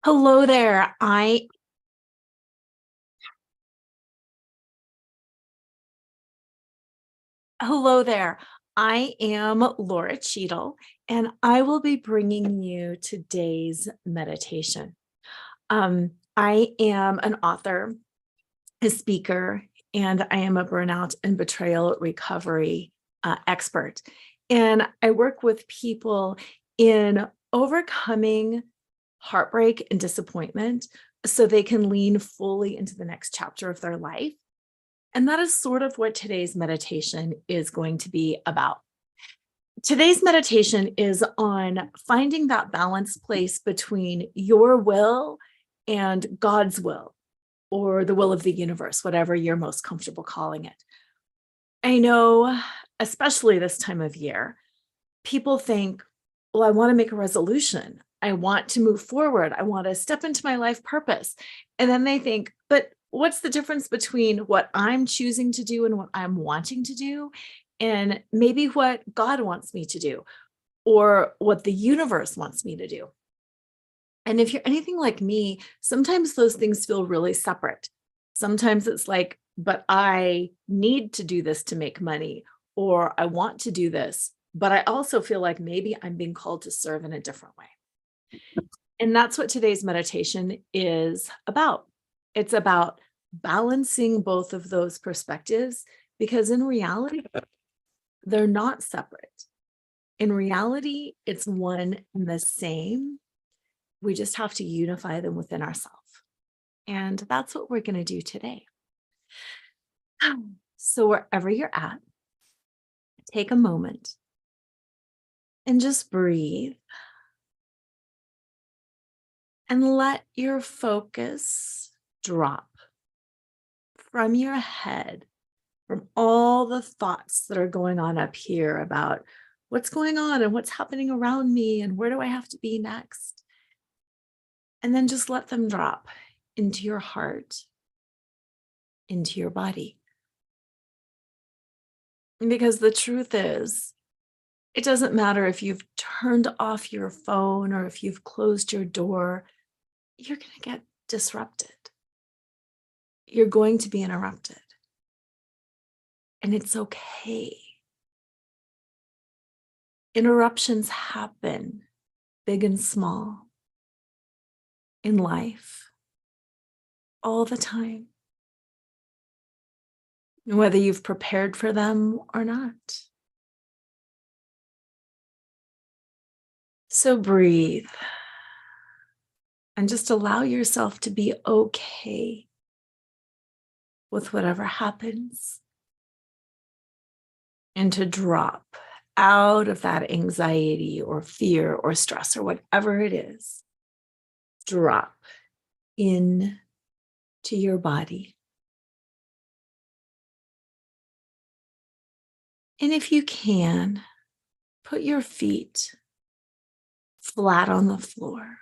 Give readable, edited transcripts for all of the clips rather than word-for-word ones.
Hello there. Hello there. I am Laura Cheadle, and I will be bringing you today's meditation. I am an author, a speaker, and I am a burnout and betrayal recovery expert. And I work with people in overcoming heartbreak and disappointment so they can lean fully into the next chapter of their life. And that is sort of what today's meditation is going to be about. Today's meditation is on finding that balance place between your will and God's will, or the will of the universe, whatever you're most comfortable calling it. I know, especially this time of year, people think, well, I want to make a resolution. I want to move forward. I want to step into my life purpose. And then they think, but what's the difference between what I'm choosing to do and what I'm wanting to do? And maybe what God wants me to do, or what the universe wants me to do. And if you're anything like me, sometimes those things feel really separate. Sometimes it's like, but I need to do this to make money, or I want to do this, but I also feel like maybe I'm being called to serve in a different way. And that's what today's meditation is about. It's about balancing both of those perspectives, because in reality, they're not separate. In reality, it's one and the same. We just have to unify them within ourselves. And that's what we're going to do today. So, wherever you're at, take a moment and just breathe and let your focus drop from your head, from all the thoughts that are going on up here about what's going on and what's happening around me and where do I have to be next. And then just let them drop into your heart, into your body. Because the truth is, it doesn't matter if you've turned off your phone or if you've closed your door, you're going to get disrupted. You're going to be interrupted. And it's okay. Interruptions happen, big and small, in life, all the time, whether you've prepared for them or not. So breathe and just allow yourself to be okay with whatever happens, and to drop out of that anxiety or fear or stress or whatever it is. Drop in to your body. And if you can, put your feet flat on the floor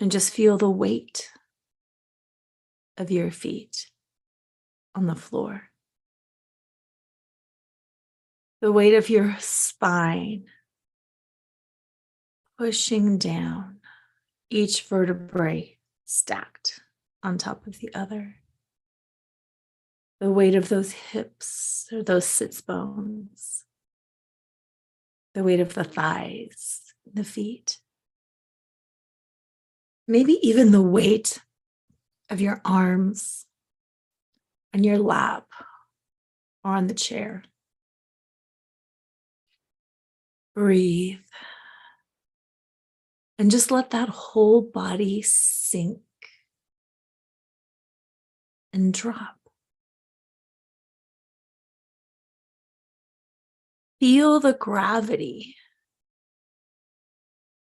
and just feel the weight of your feet on the floor. The weight of your spine pushing down, each vertebrae stacked on top of the other. The weight of those hips or those sits bones. The weight of the thighs, the feet. Maybe even the weight of your arms on your lap or on the chair. Breathe. And just let that whole body sink and drop. Feel the gravity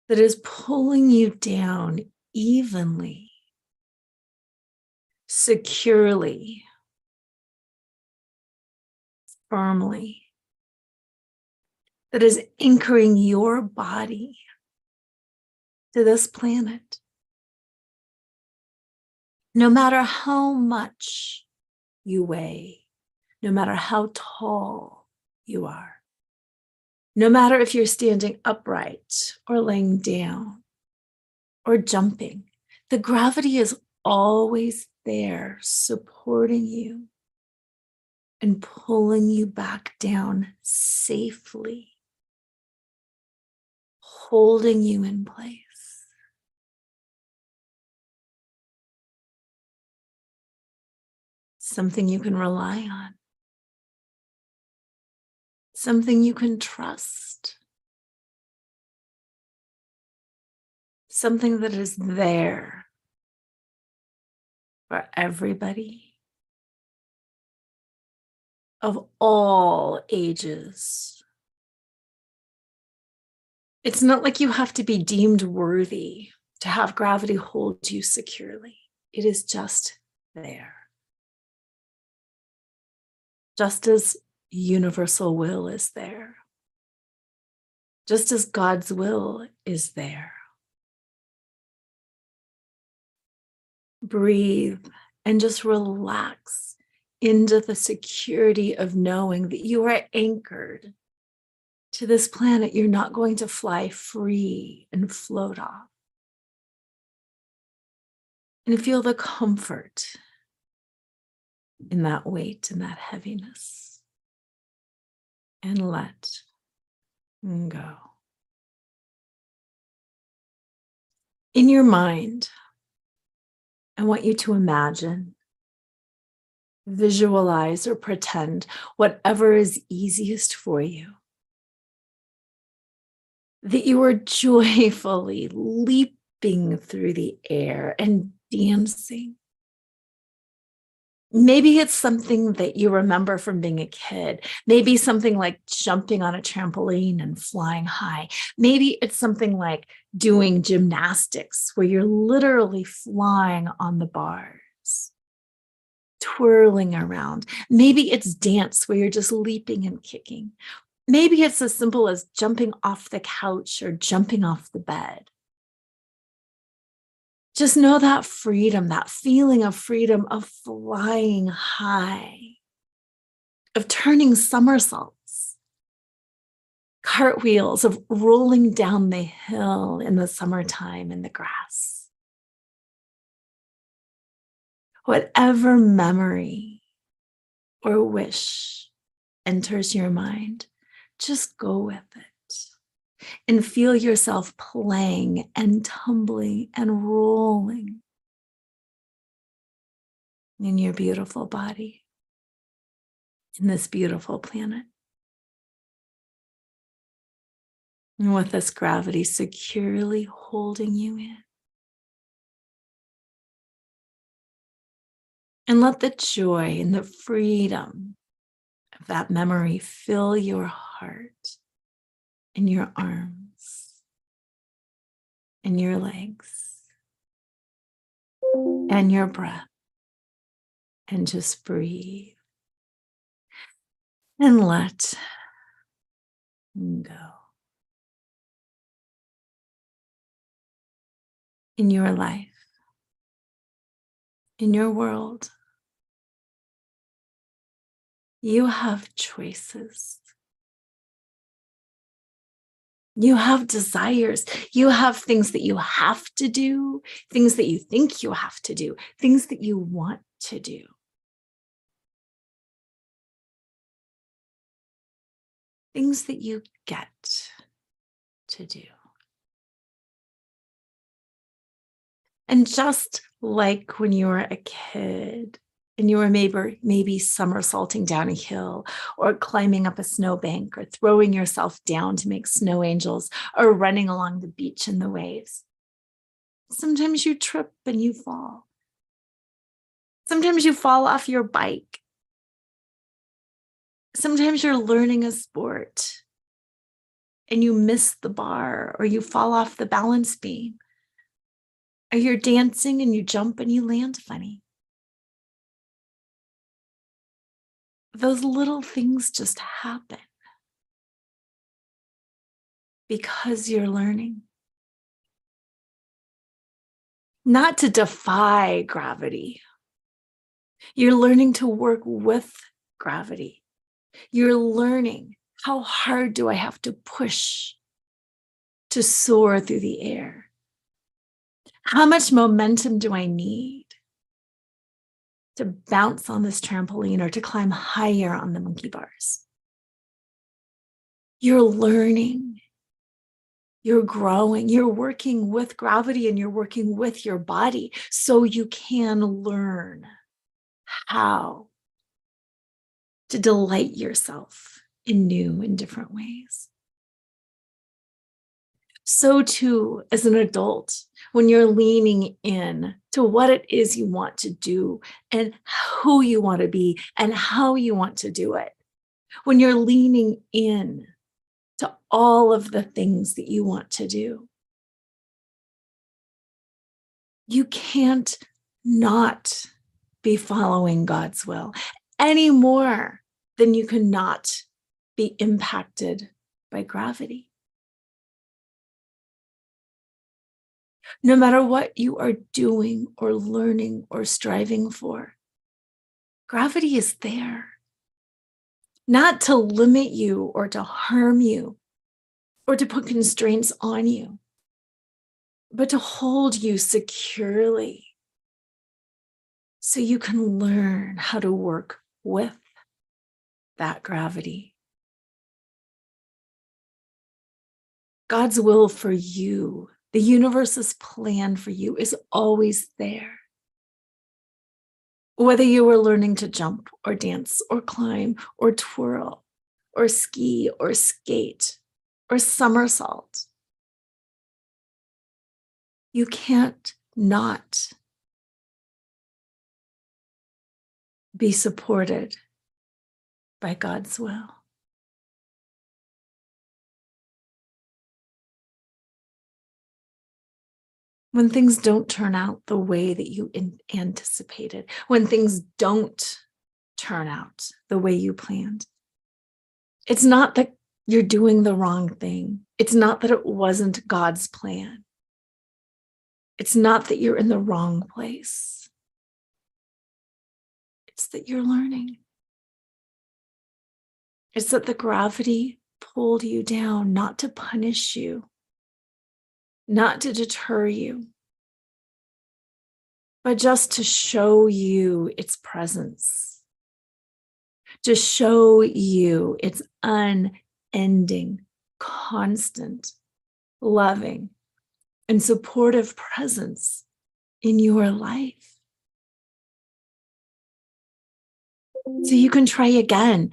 that is pulling you down evenly, securely, firmly, that is anchoring your body to this planet. No matter how much you weigh, no matter how tall you are, no matter if you're standing upright or laying down, or jumping. The gravity is always there, supporting you and pulling you back down safely, holding you in place. Something you can rely on, something you can trust, something that is there for everybody of all ages. It's not like you have to be deemed worthy to have gravity hold you securely. It is just there. Just as universal will is there. Just as God's will is there. Breathe and just relax into the security of knowing that you are anchored to this planet. You're not going to fly free and float off. And feel the comfort in that weight and that heaviness. And let go. In your mind, I want you to imagine, visualize, or pretend whatever is easiest for you, that you are joyfully leaping through the air and dancing. Maybe it's something that you remember from being a kid. Maybe something like jumping on a trampoline and flying high. Maybe it's something like doing gymnastics where you're literally flying on the bars, twirling around. Maybe it's dance where you're just leaping and kicking. Maybe it's as simple as jumping off the couch or jumping off the bed. Just know that freedom, that feeling of freedom, of flying high, of turning somersaults, cartwheels, of rolling down the hill in the summertime in the grass. Whatever memory or wish enters your mind, just go with it. And feel yourself playing and tumbling and rolling in your beautiful body, in this beautiful planet. And with this gravity securely holding you in. And let the joy and the freedom of that memory fill your heart and your arms and your legs and your breath. And just breathe and let go. In your life, in your world, you have choices. You have desires. You have things that you have to do, things that you think you have to do, things that you want to do. Things that you get to do. And just like when you were a kid and you were maybe somersaulting down a hill or climbing up a snowbank or throwing yourself down to make snow angels or running along the beach in the waves. Sometimes you trip and you fall. Sometimes you fall off your bike. Sometimes you're learning a sport and you miss the bar or you fall off the balance beam. Or you're dancing and you jump and you land funny. Those little things just happen because you're learning. Not to defy gravity. You're learning to work with gravity. You're learning, how hard do I have to push to soar through the air? How much momentum do I need to bounce on this trampoline or to climb higher on the monkey bars? You're learning. You're growing. You're working with gravity and you're working with your body so you can learn how to delight yourself in new and different ways. So too, as an adult, when you're leaning in to what it is you want to do and who you want to be and how you want to do it, when you're leaning in to all of the things that you want to do, you can't not be following God's will any more than you cannot be impacted by gravity. No matter what you are doing or learning or striving for, gravity is there, not to limit you or to harm you or to put constraints on you, but to hold you securely so you can learn how to work with that gravity. God's will for you, the universe's plan for you, is always there. Whether you are learning to jump or dance or climb or twirl or ski or skate or somersault, you can't not be supported by God's will. When things don't turn out the way that you anticipated, when things don't turn out the way you planned, it's not that you're doing the wrong thing. It's not that it wasn't God's plan. It's not that you're in the wrong place. It's that you're learning. It's that the gravity pulled you down, not to punish you, not to deter you, but just to show you its presence, to show you its unending, constant, loving, and supportive presence in your life. So you can try again,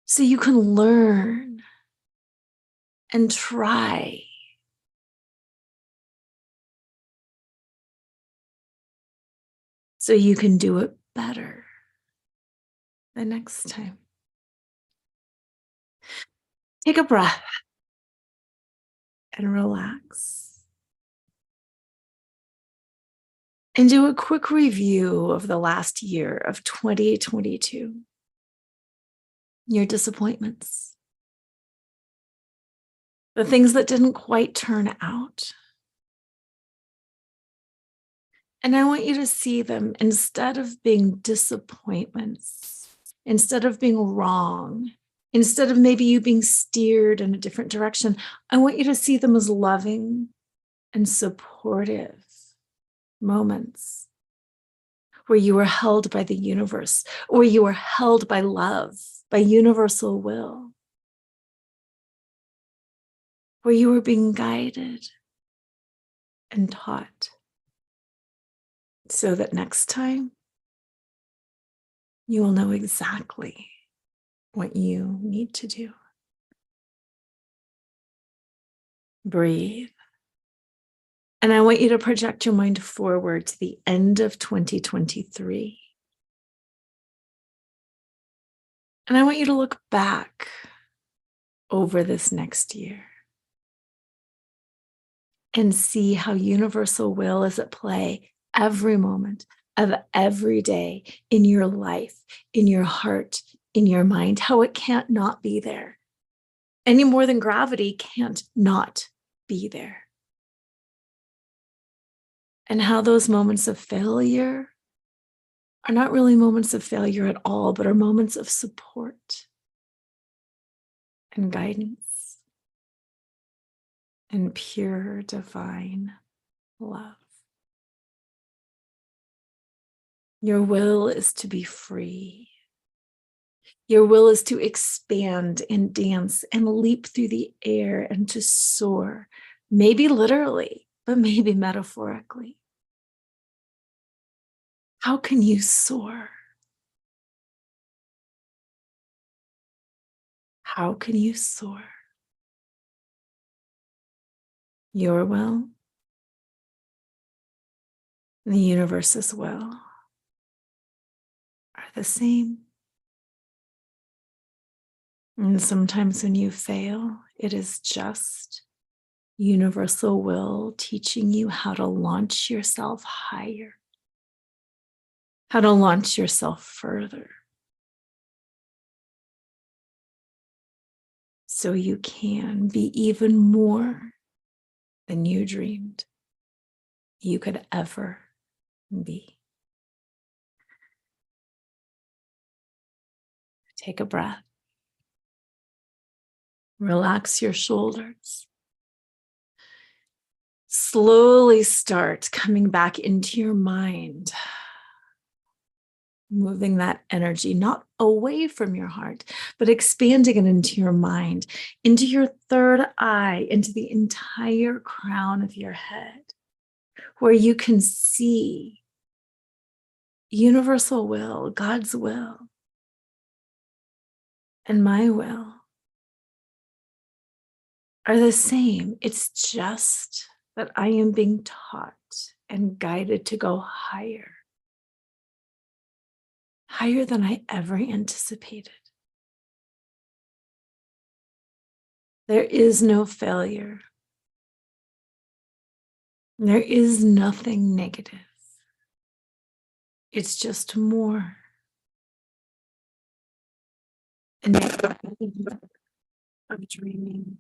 so you can learn and try. So you can do it better the next time. Take a breath and relax. And do a quick review of the last year of 2022. Your disappointments, the things that didn't quite turn out. And I want you to see them, instead of being disappointments, instead of being wrong, instead of maybe you being steered in a different direction, I want you to see them as loving and supportive moments where you were held by the universe, or you were held by love, by universal will, where you were being guided and taught, so that next time you will know exactly what you need to do. Breathe. And I want you to project your mind forward to the end of 2023. And I want you to look back over this next year and see how universal will is at play every moment of every day in your life, in your heart, in your mind, how it can't not be there. Any more than gravity can't not be there. And how those moments of failure are not really moments of failure at all, but are moments of support and guidance and pure divine love. Your will is to be free. Your will is to expand and dance and leap through the air and to soar, maybe literally, but maybe metaphorically. How can you soar? How can you soar? Your will, the universe's will, are the same. And sometimes when you fail, it is just universal will teaching you how to launch yourself higher, how to launch yourself further, so you can be even more than you dreamed you could ever be. Take a breath. Relax your shoulders. Slowly start coming back into your mind, moving that energy not away from your heart, but expanding it into your mind, into your third eye, into the entire crown of your head, where you can see universal will, God's will, and my will are the same. It's just that I am being taught and guided to go higher, higher than I ever anticipated. There is no failure. There is nothing negative. It's just more. And of dreaming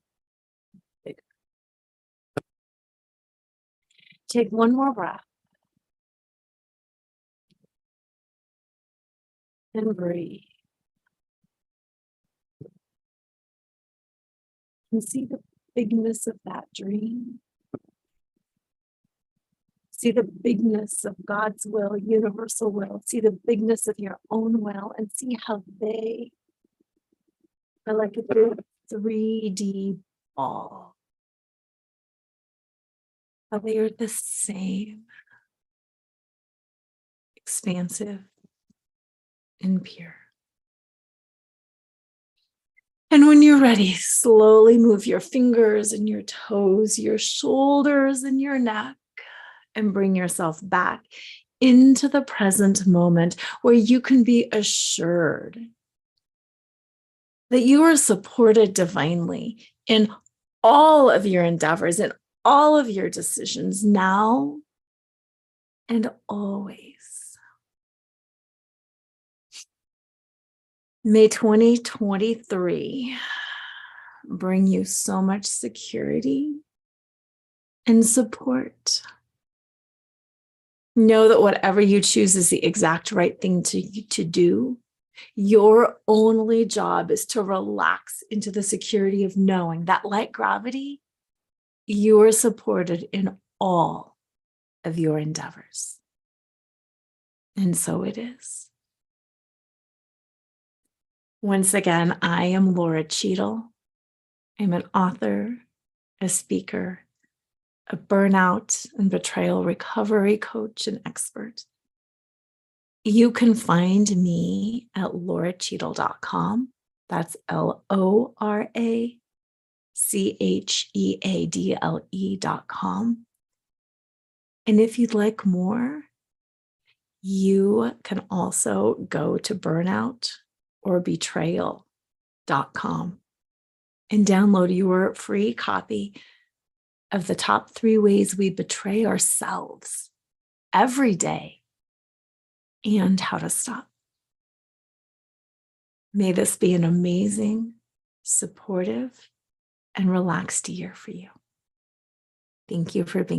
bigger. Take one more breath and breathe. And see the bigness of that dream. See the bigness of God's will, universal will. See the bigness of your own will and see how they are like a big 3D ball. How they are the same, expansive and pure. And when you're ready, slowly move your fingers and your toes, your shoulders and your neck, and bring yourself back into the present moment where you can be assured that you are supported divinely in all of your endeavors and all of your decisions now and always. May 2023 bring you so much security and support. Know that whatever you choose is the exact right thing to do. Your only job is to relax into the security of knowing that, like gravity, you are supported in all of your endeavors. And so it is. Once again, I am Lora Cheadle. I'm an author, a speaker, a burnout and betrayal recovery coach and expert. You can find me at loracheadle.com. That's LORACHEADLE.com. And if you'd like more, you can also go to burnout or betrayal.com and download your free copy of the top 3 ways we betray ourselves every day and how to stop. May this be an amazing, supportive, and relaxed year for you. Thank you for being